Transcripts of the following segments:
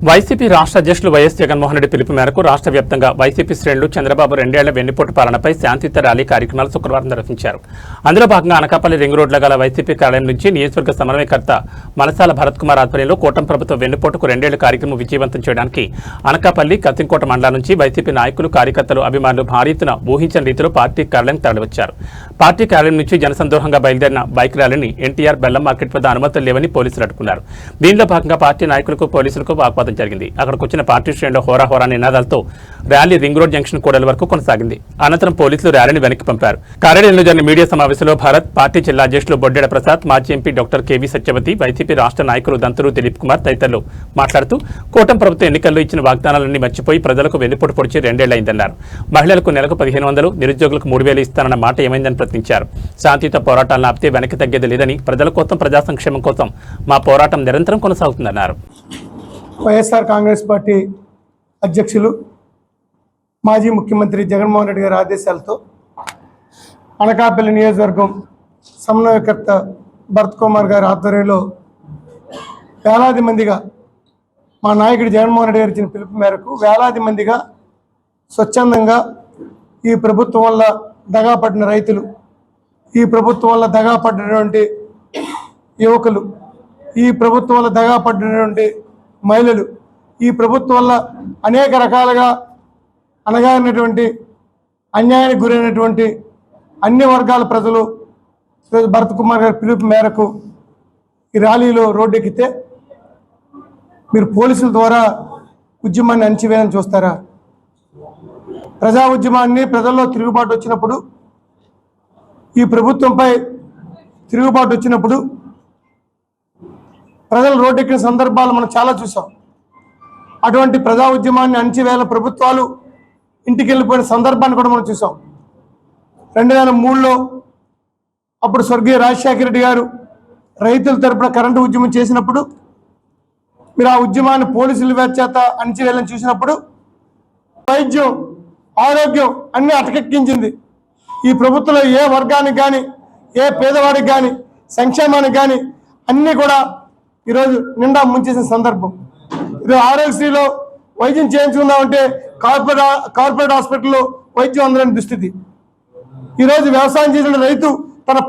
YCP రాష్ట్ర అధ్యక్షులు YS Jaganmohan Reddy పిలుపు మేరకు రాష్ట్ర వ్యాప్తంగా వైసీపీ శ్రేణులు చంద్రబాబు 2 ఏళ్ల వెన్నుపోటు పాలనపై శాంతియుత ర్యాలీ కార్యక్రమాలు శుక్రవారం నిర్వహించారు. అందులో భాగంగా అనకాపల్లి రింగ్ రోడ్ల గల వైసీపీ కార్యాలయం నుంచి నియోజకవర్గ సమన్వయకర్త మలసాల భరత్ కుమార్ ఆధ్వర్యంలో కూటమి ప్రభుత్వ వెన్నుపోటుకు 2 ఏళ్ల కార్యక్రమం విజయవంతం చేయడానికి అనకాపల్లి కత్తింకోట మండలం నుంచి వైసీపీ నాయకులు, కార్యకర్తలు, అభిమానులు భారీ ఎత్తున ఊహించని రీతిలో పార్టీ కార్యాలయం తరలివచ్చారు. పార్టీ కార్యాలయం నుంచి జనసందోహంగా బయలుదేరిన బైక్ ర్యాలీని ఎన్టీఆర్ బెల్లం మార్కెట్ వద్ద అనుమతులు లేవని పోలీసులు అడ్డుకున్నారు. దీనిలో భాగంగా పార్టీ నాయకులకు, పోలీసులకు వాగ్వాదం జరిగింది. అక్కడికి వచ్చిన పార్టీ శ్రేణుల హోరా నినాదాలతో ర్యాలీ రింగ్ రోడ్ జంక్షన్ కూడలి వరకు కొనసాగింది. అనంతరం పోలీసులు ర్యాలీని వెనక్కి పంపారు. కార్యాలయంలో జరిగిన మీడియా సమావేశంలో భారత్ పార్టీ జిల్లా అధ్యక్షులు బొడ్డెడ ప్రసాద్, మాజీ MP doctor KV Satyavathi, YCP రాష్ట్ర నాయకులు దంతూరు దిలీప్ కుమార్ తదితరులు మాట్లాడుతూ కూటమి ప్రభుత్వం ఎన్నికల్లో ఇచ్చిన వాగ్దానాలన్నీ మర్చిపోయి ప్రజలకు వెన్నుపోటు పొడిచి 2 ఏళ్లైందన్నారు. మహిళలకు నెలకు 1500, నిరుద్యోగులకు 3000 ఇస్తానన్న మాట ఏమైందని ప్రశ్నించారు. శాంతియుత పోరాటాలను ఆపితే వెనక్కి తగ్గేది లేదని, ప్రజల కోసం, ప్రజా సంక్షేమం కోసం మా పోరాటం నిరంతరం కొనసాగుతుందన్నారు. వైఎస్ఆర్ కాంగ్రెస్ పార్టీ అధ్యక్షులు మాజీ ముఖ్యమంత్రి జగన్మోహన్ రెడ్డి గారి ఆదేశాలతో అనకాపల్లి నియోజకవర్గం సమన్వయకర్త భరత్ కుమార్ గారి ఆధ్వర్యంలో వేలాది మందిగా మా నాయకుడు జగన్మోహన్ రెడ్డి గారు ఇచ్చిన పిలుపు మేరకు వేలాది మందిగా స్వచ్ఛందంగా ఈ ప్రభుత్వం వల్ల దగాపడిన రైతులు, ఈ ప్రభుత్వం వల్ల దగాపడినటువంటి యువకులు, ఈ ప్రభుత్వం వల్ల దగాపడినటువంటి మహిళలు, ఈ ప్రభుత్వం వల్ల అనేక రకాలుగా అణగారినటువంటి, అన్యాయానికి గురైనటువంటి అన్ని వర్గాల ప్రజలు భరత్ కుమార్ గారి పిలుపు మేరకు ఈ ర్యాలీలో రోడ్డెక్కితే మీరు పోలీసుల ద్వారా ఉద్యమాన్ని అణచివేయాలని చూస్తారా? ప్రజా ఉద్యమాన్ని, ప్రజల్లో తిరుగుబాటు వచ్చినప్పుడు, ఈ ప్రభుత్వంపై తిరుగుబాటు వచ్చినప్పుడు ప్రజలు రోడ్డెక్కిన సందర్భాలు మనం చాలా చూసాం. అటువంటి ప్రజా ఉద్యమాన్ని అణచివేయాల ప్రభుత్వాలు ఇంటికి వెళ్ళిపోయిన సందర్భాన్ని కూడా మనం చూసాం. 2003లో అప్పుడు స్వర్గీయ రాజశేఖర రెడ్డి గారు రైతుల తరపున కరెంటు ఉద్యమం చేసినప్పుడు మీరు ఆ ఉద్యమాన్ని పోలీసుల చేత అణచివేయాలని చూసినప్పుడు వైద్యం, ఆరోగ్యం అన్నీ అటకెక్కించింది. ఈ ప్రభుత్వంలో ఏ వర్గానికి కానీ, ఏ పేదవాడికి కానీ, సంక్షేమానికి కానీ అన్నీ కూడా ఈరోజు నిండా ముంచేసిన సందర్భం. ఈరోజు ఆరోగ్యశ్రీలో వైద్యం చేయించుకుందామంటే కార్పొరేట్ హాస్పిటల్లో వైద్యం అందలేని దుస్థితి. ఈరోజు వ్యవసాయం చేసిన రైతు తన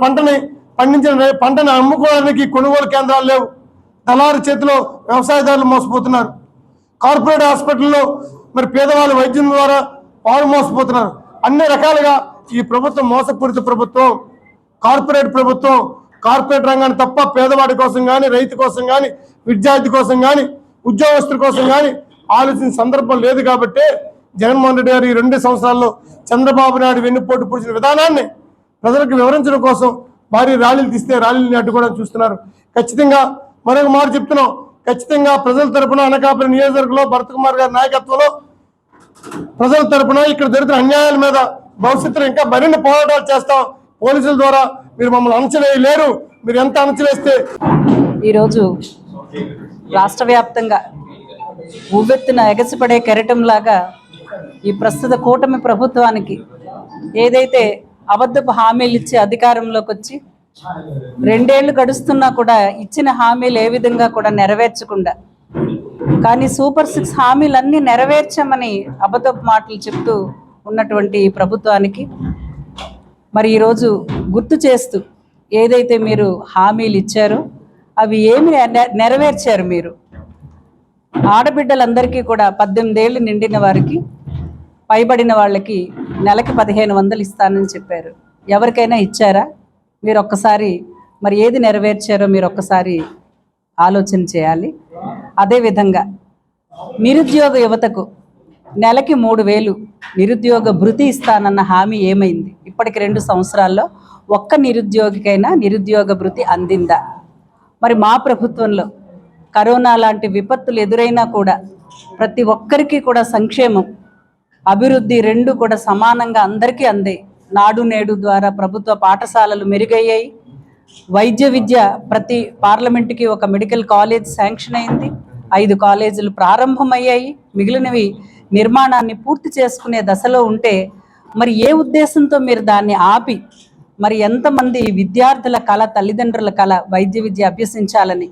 పండించిన పంటని అమ్ముకోవడానికి కొనుగోలు కేంద్రాలు లేవు. దళారు చేతిలో వ్యవసాయదారులు మోసపోతున్నారు. కార్పొరేట్ హాస్పిటల్లో మరి పేదవాళ్ళు వైద్యం ద్వారా వారు మోసపోతున్నారు. అన్ని రకాలుగా ఈ ప్రభుత్వం మోసపూరిత ప్రభుత్వం, కార్పొరేట్ ప్రభుత్వం. కార్పొరేట్ రంగాన్ని తప్ప పేదవాడి కోసం కానీ, రైతు కోసం కానీ, విద్యార్థి కోసం కానీ, ఉద్యోగస్తుల కోసం కానీ ఆలోచించిన సందర్భం లేదు. కాబట్టి జగన్మోహన్ రెడ్డి గారు ఈ 2 సంవత్సరాల్లో చంద్రబాబు నాయుడు వెన్నుపోటు పొడిచిన విధానాన్ని ప్రజలకు వివరించడం కోసం భారీ ర్యాలీలు తీస్తే ర్యాలీని అడ్డుకోవడం చూస్తున్నారు. ఖచ్చితంగా మరొక మాట చెప్తున్నాం, ఖచ్చితంగా ప్రజల తరపున అనకాపల్లి నియోజకవర్గంలో భరత్ కుమార్ గారి నాయకత్వంలో ప్రజల తరపున ఇక్కడ జరుగుతున్న అన్యాయాల మీద భవిష్యత్తులో ఇంకా మరిన్ని పోరాటాలు చేస్తాం. పోలీసుల ద్వారా మీరు మమ్మల్ని అణచివేయలేరు. మీరు ఎంత అణచివేస్తే ఈరోజు రాష్ట్ర వ్యాప్తంగా ఉవ్వెత్తున ఎగసిపడే కెరటంలాగా ఈ ప్రస్తుత కూటమి ప్రభుత్వానికి ఏదైతే అబద్ధపు హామీలు ఇచ్చి అధికారంలోకి వచ్చి 2 ఏళ్లు గడుస్తున్నా కూడా ఇచ్చిన హామీలు ఏ విధంగా కూడా నెరవేర్చకుండా, కానీ సూపర్ 6 హామీలన్నీ నెరవేర్చామని అబద్ధపు మాటలు చెప్తూ ఉన్నటువంటి ఈ ప్రభుత్వానికి మరి ఈరోజు గుర్తు చేస్తూ ఏదైతే మీరు హామీలు ఇచ్చారో అవి ఏమి నెరవేర్చారు. మీరు ఆడబిడ్డలందరికీ కూడా 18 ఏళ్ళు నిండిన వారికి, పైబడిన వాళ్ళకి నెలకి 1500 ఇస్తానని చెప్పారు. ఎవరికైనా ఇచ్చారా? మీరు ఒక్కసారి మరి ఏది నెరవేర్చారో మీరు ఒక్కసారి ఆలోచన చేయాలి. అదేవిధంగా నిరుద్యోగ యువతకు నెలకి 3000 నిరుద్యోగ భృతి ఇస్తానన్న హామీ ఏమైంది? ఇప్పటికి 2 సంవత్సరాల్లో ఒక్క నిరుద్యోగికైనా నిరుద్యోగ భృతి అందిందా? మరి మా ప్రభుత్వంలో కరోనా లాంటి విపత్తులు ఎదురైనా కూడా ప్రతి ఒక్కరికి కూడా సంక్షేమం, అభివృద్ధి 2 కూడా సమానంగా అందరికీ అందాయి. నాడు నేడు ద్వారా ప్రభుత్వ పాఠశాలలు మెరుగయ్యాయి. వైద్య విద్య ప్రతి పార్లమెంటుకి ఒక మెడికల్ కాలేజ్ శాంక్షన్ అయింది. 5 కాలేజీలు ప్రారంభమయ్యాయి. మిగిలినవి నిర్మాణాన్ని పూర్తి చేసుకునే దశలో ఉంటే మరి ఏ ఉద్దేశంతో మీరు దాన్ని ఆపి మరి ఎంతమంది విద్యార్థుల కళ, తల్లిదండ్రుల కళ వైద్య విద్య అభ్యసించాలని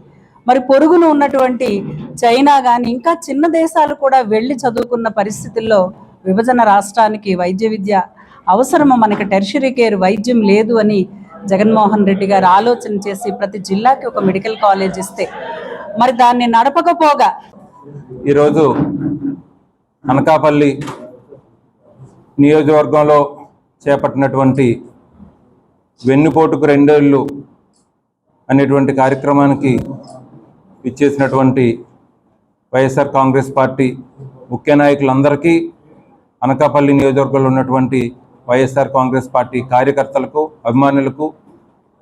మరి పొరుగున ఉన్నటువంటి చైనా కానీ ఇంకా చిన్న దేశాలు కూడా వెళ్ళి చదువుకున్న పరిస్థితుల్లో విభజన రాష్ట్రానికి వైద్య విద్య అవసరము, మనకి టెర్షరీ కేర్ వైద్యం లేదు అని జగన్మోహన్ రెడ్డి గారు ఆలోచన చేసి ప్రతి జిల్లాకి ఒక మెడికల్ కాలేజ్ ఇస్తే మరి దాన్ని నడపకపోగా ఈరోజు అనకాపల్లి నియోజకవర్గంలో చేపట్టినటువంటి వెన్నుపోటుకు 2 ఏళ్ళు అనేటువంటి కార్యక్రమానికి ఇచ్చేసినటువంటి వైఎస్ఆర్ కాంగ్రెస్ పార్టీ ముఖ్య నాయకులందరికీ, అనకాపల్లి నియోజకవర్గంలో ఉన్నటువంటి వైఎస్ఆర్ కాంగ్రెస్ పార్టీ కార్యకర్తలకు, అభిమానులకు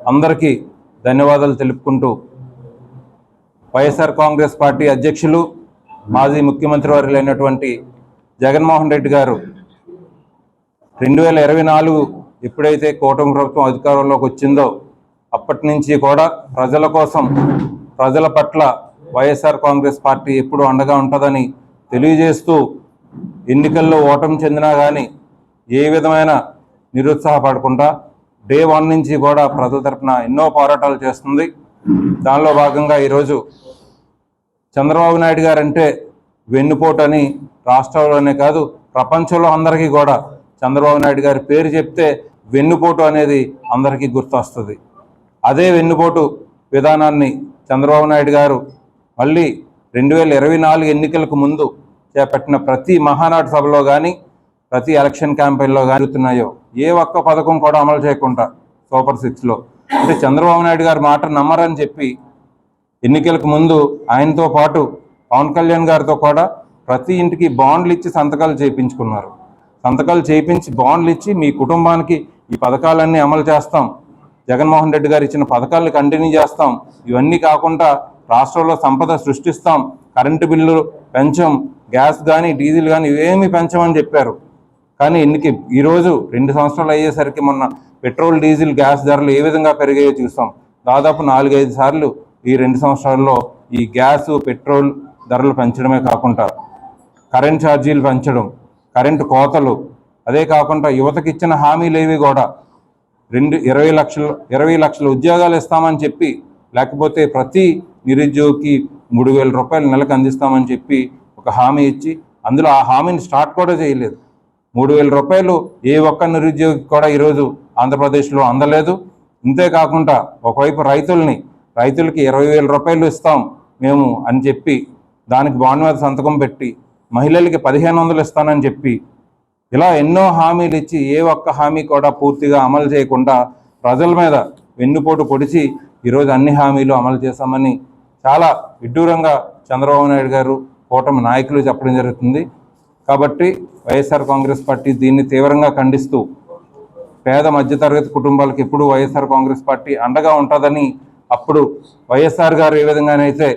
అందరికీ ధన్యవాదాలు తెలుపుకుంటూ, వైఎస్ఆర్ కాంగ్రెస్ పార్టీ అధ్యక్షులు మాజీ ముఖ్యమంత్రి వర్యులైనటువంటి జగన్మోహన్ రెడ్డి గారు 2024 ఎప్పుడైతే కూటమి ప్రభుత్వం అధికారంలోకి వచ్చిందో అప్పటి నుంచి కూడా ప్రజల కోసం, ప్రజల పట్ల వైఎస్ఆర్ కాంగ్రెస్ పార్టీ ఎప్పుడూ అండగా ఉంటుందని తెలియజేస్తూ, ఎన్నికల్లో ఓటమి చెందినా కానీ ఏ విధమైన నిరుత్సాహపడకుండా డే 1 నుంచి కూడా ప్రజల తరఫున ఎన్నో పోరాటాలు చేస్తుంది. దానిలో భాగంగా ఈరోజు చంద్రబాబు నాయుడు గారు అంటే వెన్నుపోటు అని రాష్ట్రంలోనే కాదు ప్రపంచంలో అందరికీ కూడా చంద్రబాబు నాయుడు గారి పేరు చెప్తే వెన్నుపోటు అనేది అందరికీ గుర్తొస్తుంది. అదే వెన్నుపోటు విధానాన్ని చంద్రబాబు నాయుడు గారు మళ్ళీ 2024 ఎన్నికలకు ముందు చేపట్టిన ప్రతి మహానాడు సభలో కానీ, ప్రతి ఎలక్షన్ క్యాంపెయిన్లో కానీ జరుగుతున్నాయో ఏ ఒక్క పథకం కూడా అమలు చేయకుండా సూపర్ 6లో అంటే చంద్రబాబు నాయుడు గారి మాట నమ్మరని చెప్పి ఎన్నికలకు ముందు ఆయనతో పాటు పవన్ కళ్యాణ్ గారితో కూడా ప్రతి ఇంటికి బాండ్లు ఇచ్చి సంతకాలు చేయించుకున్నారు. సంతకాలు చేయించి బాండ్లు ఇచ్చి మీ కుటుంబానికి ఈ పథకాలన్నీ అమలు చేస్తాం, జగన్మోహన్ రెడ్డి గారు ఇచ్చిన పథకాలను కంటిన్యూ చేస్తాం, ఇవన్నీ కాకుండా రాష్ట్రంలో సంపద సృష్టిస్తాం, కరెంటు బిల్లు పెంచం, గ్యాస్ కానీ డీజిల్ కానీ ఇవేమీ పెంచమని చెప్పారు. కానీ ఈరోజు 2 సంవత్సరాలు అయ్యేసరికి మొన్న పెట్రోల్, డీజిల్, గ్యాస్ ధరలు ఏ విధంగా పెరిగాయో చూస్తాం. దాదాపు 4-5 సార్లు ఈ 2 సంవత్సరాల్లో ఈ గ్యాసు, పెట్రోల్ ధరలు పెంచడమే కాకుండా కరెంట్ ఛార్జీలు పెంచడం, కరెంటు కోతలు, అదే కాకుండా యువతకి ఇచ్చిన హామీలు ఏవి కూడా 20 లక్షల ఉద్యోగాలు ఇస్తామని చెప్పి, లేకపోతే ప్రతి నిరుద్యోగికి 3,000 రూపాయలు నెలకు అందిస్తామని చెప్పి ఒక హామీ ఇచ్చి అందులో ఆ హామీని స్టార్ట్ కూడా చేయలేదు. 3,000 రూపాయలు ఏ ఒక్క నిరుద్యోగికి కూడా ఈరోజు ఆంధ్రప్రదేశ్లో అందలేదు. ఇంతేకాకుండా ఒకవైపు రైతులకి 20,000 రూపాయలు ఇస్తాం మేము అని చెప్పి దానికి బాండ్ మీద సంతకం పెట్టి, మహిళలకి 1,500 ఇస్తానని చెప్పి, ఇలా ఎన్నో హామీలు ఇచ్చి ఏ ఒక్క హామీ కూడా పూర్తిగా అమలు చేయకుండా ప్రజల మీద వెన్నుపోటు పొడిచి ఈరోజు అన్ని హామీలు అమలు చేశామని చాలా విడ్డూరంగా చంద్రబాబు నాయుడు గారు, కూటమి నాయకులు చెప్పడం జరుగుతుంది. కాబట్టి వైఎస్ఆర్ కాంగ్రెస్ పార్టీ దీన్ని తీవ్రంగా ఖండిస్తూ, పేద మధ్యతరగతి కుటుంబాలకు ఎప్పుడు వైఎస్ఆర్ కాంగ్రెస్ పార్టీ అండగా ఉంటుందని, అప్పుడు వైఎస్ఆర్ గారు ఏ విధంగానైతే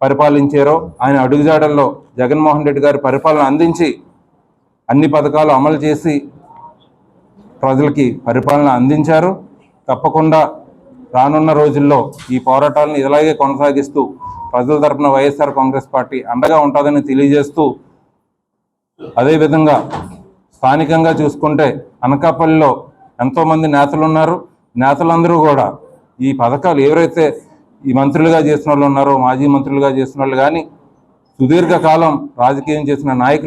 పరిపాలించారో ఆయన అడుగుజాడల్లో జగన్మోహన్ రెడ్డి గారి పరిపాలన అందించి అన్ని పథకాలు అమలు చేసి ప్రజలకి పరిపాలన అందించారు. తప్పకుండా రానున్న రోజుల్లో ఈ పోరాటాలను ఇలాగే కొనసాగిస్తూ ప్రజల తరపున వైఎస్ఆర్ కాంగ్రెస్ పార్టీ అండగా ఉంటుందని తెలియజేస్తూ, అదేవిధంగా స్థానికంగా చూసుకుంటే అనకాపల్లిలో ఎంతోమంది నేతలు ఉన్నారు. నేతలందరూ కూడా ఈ పథకాలు ఎవరైతే ఈ మంత్రులుగా చేసిన వాళ్ళు ఉన్నారో, మాజీ మంత్రులుగా చేసిన వాళ్ళు కానీ, సుదీర్ఘకాలం రాజకీయం చేసిన నాయకులు